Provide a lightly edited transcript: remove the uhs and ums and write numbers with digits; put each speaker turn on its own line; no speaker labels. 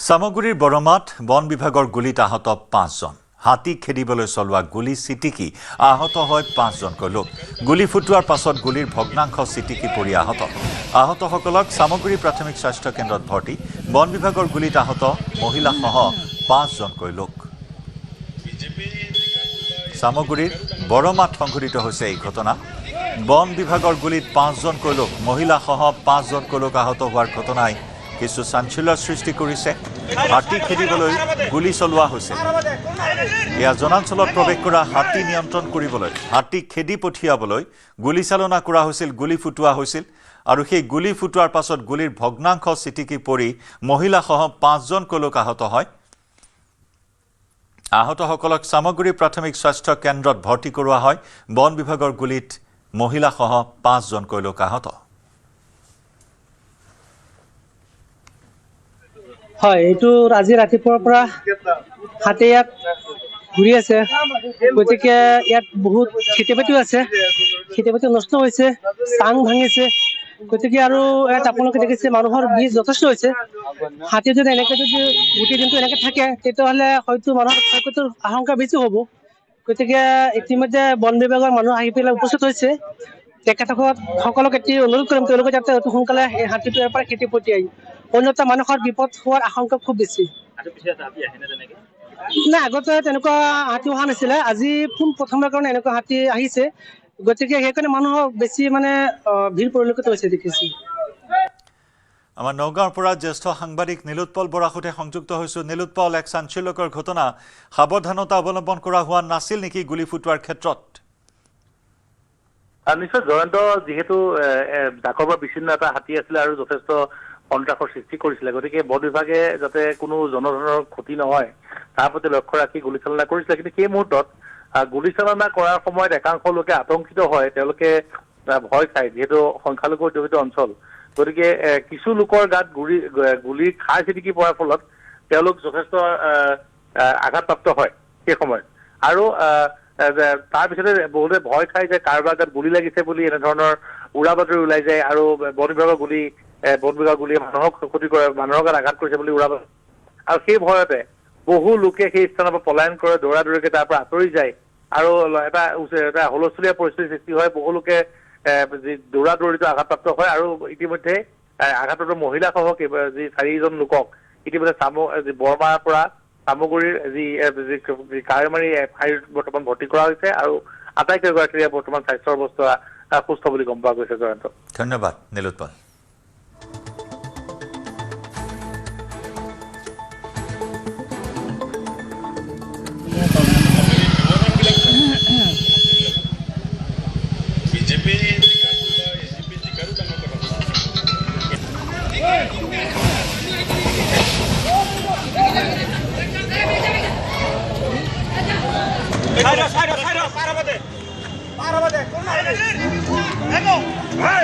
সামগুৰিৰ বৰমাত বন বিভাগৰ গুলীত আহত 5 জন। হাতী খেদিবলৈ চলোৱা গুলী চিটিকি আহত হয় 5 জনকৈ লোক। গুলী ফুটোৱাৰ পাছত গুলীৰ ভগ্নাংশ চিটিকি পৰি আহত। আহতসকলক সামগুৰি প্ৰাথমিক স্বাস্থ্য কেন্দ্ৰত ভৰ্তি। বন বিভাগৰ গুলীত আহত মহিলাসহ 5 জনকৈ লোক। সামগুৰিৰ বৰমাত সংঘটিত হৈছে এই ঘটনা। বন বিভাগৰ গুলীত 5 জনকৈ লোক, মহিলাসহ 5 জনকৈ লোক আহত হোৱাৰ ঘটনাই কিছু চাঞ্চল্যৰ সৃষ্টি কৰিছে। হাতী খেদিবলৈ গুলী চলোৱা হৈছে। এয়া জনাঞ্চলত প্ৰৱেশ কৰা হাতী নিয়ন্ত্ৰণ কৰিবলৈ, হাতী খেদি পঠিয়াবলৈ গুলী চালনা কৰা হৈছিল, গুলী ফুটোৱা হৈছিল আৰু সেই গুলী ফুটোৱাৰ পাছত গুলীৰ ভগ্নাংশ চিটিকি পৰি মহিলাসহ 5 জনকৈ লোক আহত হয়। আহতসকলক সামগুৰি প্ৰাথমিক স্বাস্থ্য কেন্দ্ৰত ভৰ্তি কৰোৱা হয়। বন বিভাগৰ গুলীত মহিলাসহ 5 জনকৈ লোক আহত।
হয়, এইটো আজি ৰাতিপুৱাৰ পৰা হাতী ইয়াত ঘূৰি আছে, গতিকে ইয়াত বহুত খেতি-বাতিও আছে, খেতি-বাতি নষ্ট হৈছে, চাং ভাঙিছে, গতিকে আৰু ইয়াত আপোনালোকে দেখিছে মানুহৰ বীজ যথেষ্ট হৈছে। হাতী যদি এনেকৈ যদি গোটেই দিনটো এনেকৈ থাকে তেতিয়াহ'লে হয়তো মানুহৰ ক্ষয়ক্ষতিৰ আশংকা বেছি হ'ব। গতিকে ইতিমধ্যে বন বিভাগৰ মানুহ আহি পেলাই উপস্থিত হৈছে। তেখেতসকলক এটি অনুৰোধ কৰিম, তেওঁলোকে যাতে অতি সোনকালে এই হাতীটো ইয়াৰ পৰা খেতি পঠিয়াই, অন্যথা মানুহৰ বিপদ হোৱাৰ আশংকা খুব বেছি। নাই, আগতে তেনেকুৱা হাতী অহা নাছিলে, আজি প্ৰথমৰ কাৰণে এনেকুৱা হাতী আহিছে, গতিকে সেইকাৰণে মানুহৰ বেছি ভিৰ পৰিলক্ষিত হৈছে দেখিছোঁ।
আমাৰ নগাঁৱৰ পৰা জ্যেষ্ঠ সাংবাদিক নীলোৎপল বৰাৰ সৈতে সংযুক্ত হৈছোঁ। নীলোৎপল, এক চাঞ্চল্যকৰ ঘটনা, সাৱধানতা অৱলম্বন কৰা হোৱা নাছিল নেকি গুলী ফুটোৱাৰ ক্ষেত্ৰত?
নিশ্চয় জয়ন্ত, যিহেতু ডাকৰ পৰা বিচ্ছিন্ন এটা হাতী আছিলে আৰু যথেষ্ট সন্ত্ৰাসৰ সৃষ্টি কৰিছিলে, গতিকে বন বিভাগে যাতে কোনো জনধনৰ ক্ষতি নহয় তাৰ প্ৰতি লক্ষ্য ৰাখি গুলীচালনা কৰিছিলে। কিন্তু সেই মুহূৰ্তত গুলীচালনা কৰাৰ সময়ত একাংশ লোকে আতংকিত হয়, তেওঁলোকে ভয় খায়, যিহেতু সংখ্যালঘু অধ্যুষিত অঞ্চল, গতিকে কিছু লোকৰ গাত গুলী খাই চিটিকি পৰাৰ ফলত তেওঁলোক যথেষ্ট আঘাতপ্ৰাপ্ত হয় সেই সময়ত। আৰু তাৰ পিছতে বহুতে ভয় খায় যে কাৰোবাৰ গাত গুলী লাগিছে বুলি এনেধৰণৰ উৰা বাতৰি ওলাই যায় আৰু বন বিভাগৰ গুলীয়ে মানুহক ক্ষতি কৰে, মানুহৰ গাত আঘাত কৰিছে বুলি উৰা বাতৰি, আৰু সেই ভয়তে বহু লোকে সেই স্থানৰ পৰা পলায়ন কৰে, দৌৰা দৌৰিকে তাৰ পৰা আঁতৰি যায় আৰু এটা হুলস্থুলীয়া পৰিস্থিতিৰ সৃষ্টি হয়। বহু লোকে দৌৰা দৌৰিতো আঘাতপ্ৰাপ্ত হয় আৰু ইতিমধ্যে আঘাতপ্ৰাপ্ত মহিলাসহ যি 4 জন লোকক ইতিমধ্যে বৰমাৰ পৰা সামগুৰিৰ যি কাৱৈমাৰী FIR বৰ্তমান ভৰ্তি কৰা হৈছে আৰু আটাইকেইগৰাকীৰে বৰ্তমান স্বাস্থ্যৰ অৱস্থা সুস্থ বুলি গম পোৱা গৈছে। জয়ন্ত,
ধন্যবাদ নীলোৎপল।
Para,